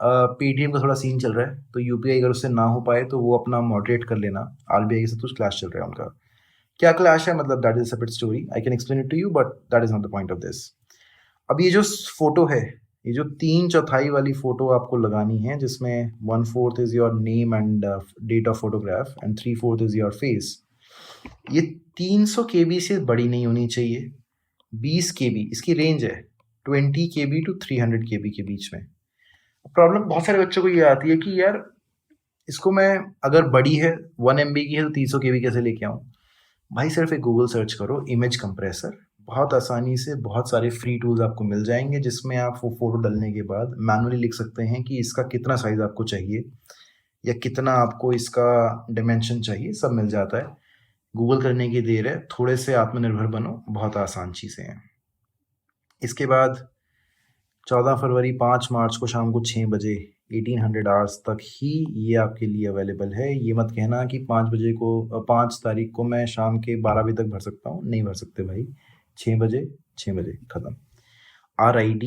A: पेटीएम का थोड़ा सीन चल रहा है, तो UPI अगर उससे ना हो पाए तो वो अपना मॉडरेट कर लेना। RBI के साथ कुछ क्लैश चल रहा है उनका। क्या क्लैश है मतलब, that is a separate story, I can explain it to you, but that is not the point of this. अब ये जो फोटो है, ये जो 3/4 वाली फोटो आपको लगानी है, जिसमें 1/4 is your name and date of photograph and 3/4 is your face, ये 300 KB से बड़ी नहीं होनी चाहिए। 20 KB इसकी रेंज है, 20 KB to 300 KB के बीच में। प्रॉब्लम बहुत सारे बच्चों को ये आती है कि यार इसको मैं, अगर बड़ी है 1 MB की है तो 300 KB कैसे लेके आऊँ। भाई सिर्फ एक गूगल सर्च करो, इमेज कंप्रेसर, बहुत आसानी से बहुत सारे फ्री टूल्स आपको मिल जाएंगे, जिसमें आप वो फोटो डालने के बाद मैनुअली लिख सकते हैं कि इसका कितना साइज आपको चाहिए या कितना आपको इसका डायमेंशन चाहिए, सब मिल जाता है। गूगल करने की देर है, थोड़े से आत्मनिर्भर बनो, बहुत आसान चीज़ें हैं। इसके बाद 14 फरवरी 5 मार्च को शाम को 6 बजे 1800 आवर्स तक ही ये आपके लिए अवेलेबल है। ये मत कहना कि 5 तारीख को मैं शाम के 12 बजे तक भर सकता हूँ, नहीं भर सकते भाई। 6 बजे ख़त्म। RID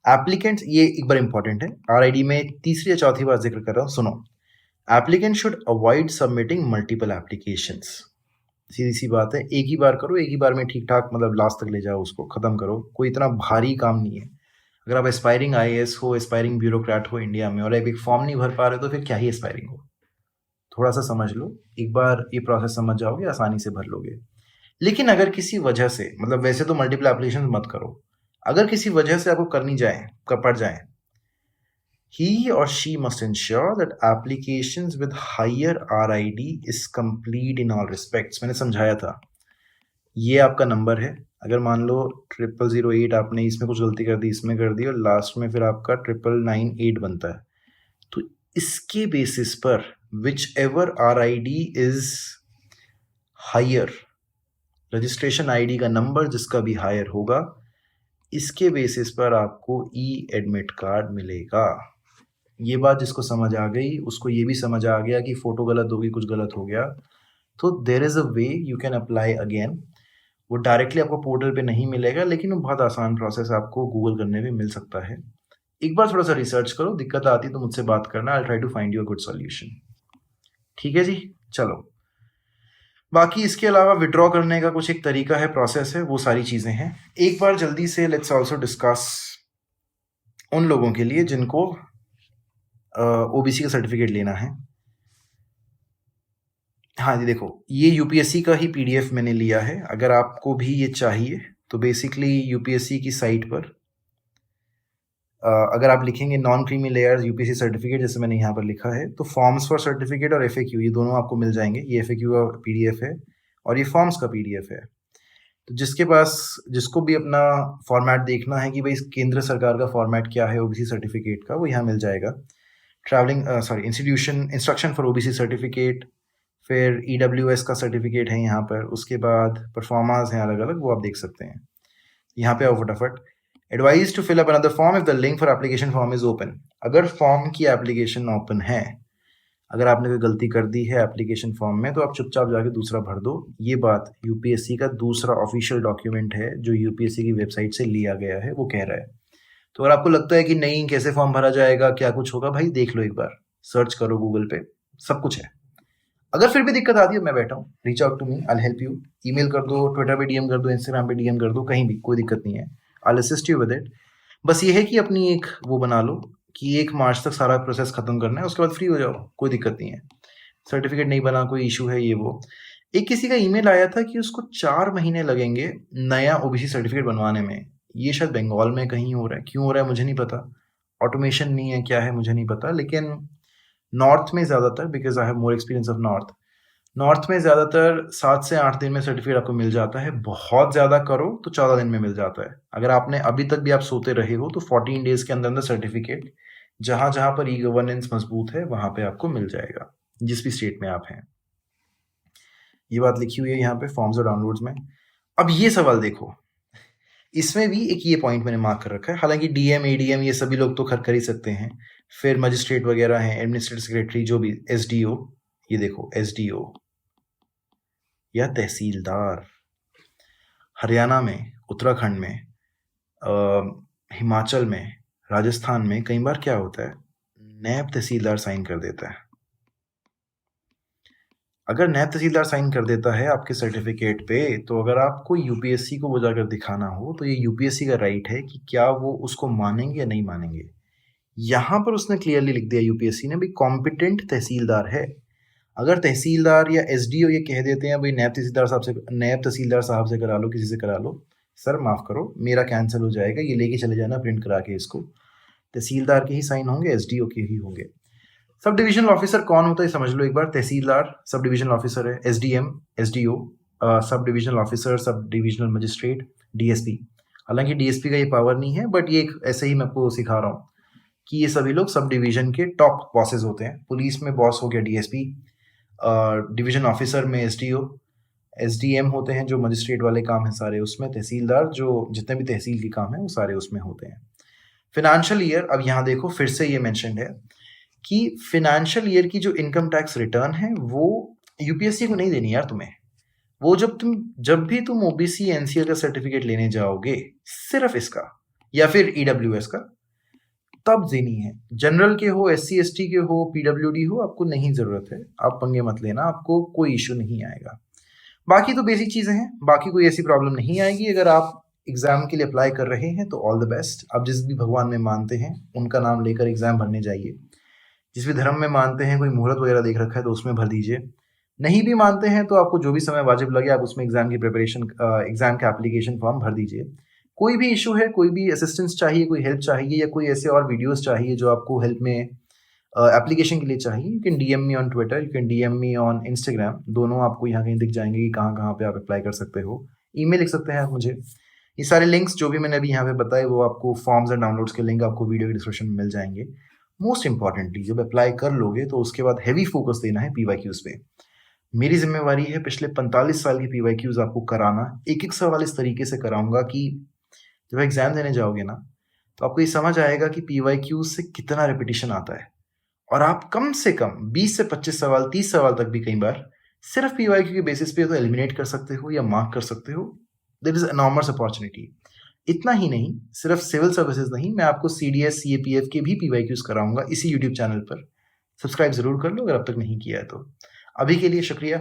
A: एप्लीकेंट्स, ये एक बार इंपॉर्टेंट है। RID में तीसरी या चौथी बार जिक्र कर रहा हूँ, सुनो। Applicant should avoid submitting multiple applications. सीधी सी बात है, एक ही बार करो, एक ही बार में ठीक ठाक मतलब लास्ट तक ले जाओ, उसको ख़त्म करो। कोई इतना भारी काम नहीं है। अगर आप एस्पायरिंग IAS हो, एस्पायरिंग ब्यूरोक्रेट हो इंडिया में, और एक फॉर्म नहीं भर पा रहे तो फिर क्या ही एस्पायरिंग हो। थोड़ा सा समझ लो, एक बार ये प्रोसेस समझ जाओगे, आसानी से भर लोगे। लेकिन अगर किसी वजह से, मतलब वैसे तो मल्टीपल एप्लीकेशन मत करो, अगर किसी वजह से आपको करनी जाए, पड़ जाए, he or she must ensure that applications with higher RID is complete in all respects। मैंने समझाया था, ये आपका नंबर है। अगर मान लो 0008 आपने इसमें कुछ गलती कर दी, इसमें कर दी, और लास्ट में फिर आपका 9998 बनता है, तो इसके बेसिस पर whichever RID is higher, registration ID का नंबर जिसका भी हायर होगा, इसके बेसिस पर आपको ई एडमिट कार्ड मिलेगा। ये बात जिसको समझ आ गई उसको ये भी समझ आ गया कि फ़ोटो गलत होगी, कुछ गलत हो गया, तो there is a way you can apply again. वो डायरेक्टली आपको पोर्टल पे नहीं मिलेगा, लेकिन वो बहुत आसान प्रोसेस आपको गूगल करने पे मिल सकता है। एक बार थोड़ा सा रिसर्च करो, दिक्कत आती तो मुझसे बात करना, I try to find you a good solution. ठीक है जी, चलो। बाकी इसके अलावा विड्रॉ करने का कुछ एक तरीका है, प्रोसेस है, वो सारी चीज़ें हैं। एक बार जल्दी से लेट्स ऑल्सो डिस्कस उन लोगों के लिए जिनको ओबीसी का सर्टिफिकेट लेना है। हाँ जी, देखो ये यूपीएससी का ही पीडीएफ मैंने लिया है। अगर आपको भी ये चाहिए तो बेसिकली यूपीएससी की साइट पर अगर आप लिखेंगे non creamy layers UPSC certificate, जैसे मैंने यहाँ पर लिखा है, तो फॉर्म्स फॉर सर्टिफिकेट और एफएक्यू ये दोनों आपको मिल जाएंगे। ये एफएक्यू का पीडीएफ है और ये फॉर्म्स का पीडीएफ है। तो जिसको भी अपना फॉर्मेट देखना है कि भाई केंद्र सरकार का फॉर्मेट क्या है ओबीसी सर्टिफिकेट का, वो यहाँ मिल जाएगा। इंस्ट्रक्शन फॉर ओबीसी सर्टिफिकेट, फिर ईडब्ल्यूएस का सर्टिफिकेट है यहाँ पर, उसके बाद परफॉर्मास हैं अलग अलग, वो आप देख सकते हैं। यहाँ पे आओ फटाफट। Advise to fill up another form if the link for application form is open. अगर फॉर्म की एप्लीकेशन ओपन है, अगर आपने कोई गलती कर दी है एप्लीकेशन फॉर्म में, तो आप चुपचाप जाके दूसरा भर दो। ये बात यूपीएससी का दूसरा ऑफिशियल डॉक्यूमेंट है जो यूपीएससी की वेबसाइट से लिया गया है, वो कह रहा है। तो अगर आपको लगता है कि नहीं कैसे फॉर्म भरा जाएगा, क्या कुछ होगा, भाई देख लो, एक बार सर्च करो गूगल पे, सब कुछ है। अगर फिर भी दिक्कत आती है, मैं बैठा हूँ, reach out to me, I help you. Email कर दो, ट्विटर पे डीएम कर दो, इंस्टाग्राम पे डीएम कर दो, कहीं भी कोई दिक्कत नहीं है, I assist you with it. बस ये है कि अपनी एक वो बना लो कि 1 मार्च तक सारा प्रोसेस खत्म करना है, उसके बाद फ्री हो जाओ, कोई दिक्कत नहीं है। सर्टिफिकेट नहीं बना, कोई इशू है, ये वो। एक किसी का ईमेल आया था कि उसको 4 महीने लगेंगे नया ओबीसी सर्टिफिकेट बनवाने में। ये शायद बंगाल में कहीं हो रहा है, क्यों हो रहा है मुझे नहीं पता, ऑटोमेशन नहीं है, क्या है मुझे नहीं पता, लेकिन नॉर्थ में ज़्यादातर, because I have more experience of north में ज़्यादातर 7 से 8 दिन में सर्टिफिकेट आपको मिल जाता है। बहुत ज़्यादा करो तो 14 दिन में मिल जाता है। अगर आपने अभी तक भी आप सोते रहे हो तो 14 डेज के अंदर अंदर सर्टिफिकेट जहाँ जहाँ पर ई गवर्नेंस मजबूत है वहाँ पे आपको मिल जाएगा, जिस भी स्टेट में आप हैं। ये बात लिखी हुई है यहाँ पे फॉर्म्स और डाउनलोड्स में। अब ये सवाल देखो, इसमें भी एक ये पॉइंट मैंने मार्क कर रखा है। हालांकि डीएम एडीएम ये सभी लोग तो कर ही सकते हैं, फिर मजिस्ट्रेट वगैरह हैं, एडमिनिस्ट्रेटिव सेक्रेटरी, जो भी एसडीओ, ये देखो एसडीओ या तहसीलदार। हरियाणा में, उत्तराखंड में, हिमाचल में, राजस्थान में कई बार क्या होता है, नैब तहसीलदार साइन कर देता है। अगर नैब तहसीलदार साइन कर देता है आपके सर्टिफिकेट पे, तो अगर आपको यूपीएससी को वो जाकर दिखाना हो, तो ये यूपीएससी का राइट है कि क्या वो उसको मानेंगे या नहीं मानेंगे। यहाँ पर उसने क्लियरली लिख दिया यूपीएससी ने, भाई कॉम्पिटेंट तहसीलदार है। अगर तहसीलदार या एसडीओ ये कह देते हैं भाई नैब तहसीलदार साहब से करा लो, किसी से करा लो, सर माफ़ करो मेरा कैंसिल हो जाएगा, ये लेके चले जाना प्रिंट करा के इसको। तहसीलदार के ही साइन होंगे, एसडीओ के ही होंगे। सब डिविजनल ऑफिसर कौन होता है समझ लो एक बार। तहसीलदार सब डिविजनल ऑफिसर है, SDM, SDO sub divisional officer, sub divisional magistrate, DSP. हालांकि डीएसपी का ये पावर नहीं है, बट ये एक ऐसे ही मैं आपको सिखा रहा हूँ कि ये सभी लोग सब डिवीजन के टॉप बॉसेज होते हैं। पुलिस में बॉस हो गया डीएसपी, डिवीजन ऑफिसर में एसडीओ, एसडीएम होते हैं जो मजिस्ट्रेट वाले काम है सारे उसमें, तहसीलदार जो जितने भी तहसील के काम है वो सारे उसमें होते हैं। फिनेंशियल ईयर, अब यहाँ देखो फिर से ये मेंशन्ड है कि फिनेंशियल ईयर की जो इनकम टैक्स रिटर्न है वो यूपीएससी को नहीं देनी यार तुम्हें। वो जब भी तुम ओबीसी एनसीएल का सर्टिफिकेट लेने जाओगे, सिर्फ इसका या फिर ईडब्ल्यूएस का, तब देनी है। जनरल के हो, एससी एसटी के हो, पीडब्ल्यूडी हो, आपको नहीं ज़रूरत है, आप पंगे मत लेना, आपको कोई इशू नहीं आएगा। बाकी तो बेसिक चीज़ें हैं, बाकी कोई ऐसी प्रॉब्लम नहीं आएगी। अगर आप एग्ज़ाम के लिए अप्लाई कर रहे हैं तो ऑल द बेस्ट। आप जिस भी भगवान में मानते हैं उनका नाम लेकर एग्ज़ाम भरने जाइए। जिस भी धर्म में मानते हैं, कोई मुहूर्त वगैरह देख रखा है तो उसमें भर दीजिए। नहीं भी मानते हैं तो आपको जो भी समय वाजिब लगे आप उसमें एग्ज़ाम की प्रिपरेशन, एग्ज़ाम का एप्लीकेशन फॉर्म भर दीजिए। कोई भी इशू है, कोई भी असिस्टेंस चाहिए, कोई हेल्प चाहिए, या कोई ऐसे और वीडियोस चाहिए जो आपको हेल्प में एप्लीकेशन के लिए चाहिए, you can DM me on Twitter, you can DM me on Instagram. दोनों आपको यहाँ कहीं दिख जाएंगे कि कहाँ कहाँ पे आप अप्लाई कर सकते हो। ईमेल लिख सकते हैं आप मुझे। ये सारे लिंक्स जो भी मैंने अभी यहाँ पे बताए वो आपको, फॉर्म्स और डाउनलोड्स के लिंक आपको वीडियो के डिस्क्रिप्शन में मिल जाएंगे। मोस्ट इंपॉर्टेंटली जब अप्लाई कर लोगे तो उसके बाद हैवी फोकस देना है पीवाईक्यूज पे। मेरी जिम्मेवारी है पिछले 45 साल की पीवाईक्यूज आपको कराना। एक एक सवाल इस तरीके से कराऊंगा कि जब एग्ज़ाम देने जाओगे ना, तो आपको ये समझ आएगा कि पीवाईक्यू से कितना रिपीटिशन आता है और आप कम से कम 20 से 25 सवाल, 30 सवाल तक भी कई बार सिर्फ़ पीवाईक्यू के बेसिस पे तो एलिमिनेट कर सकते हो या मार्क कर सकते हो। There is enormous opportunity. इतना ही नहीं, सिर्फ़ सिविल सर्विसेज़ नहीं, मैं आपको सीडीएस, सीएपीएफ के भी पीवाईक्यूज़ कराऊँगा इसी यूट्यूब चैनल पर। सब्सक्राइब ज़रूर कर लो अगर अब तक नहीं किया है तो। अभी के लिए शुक्रिया।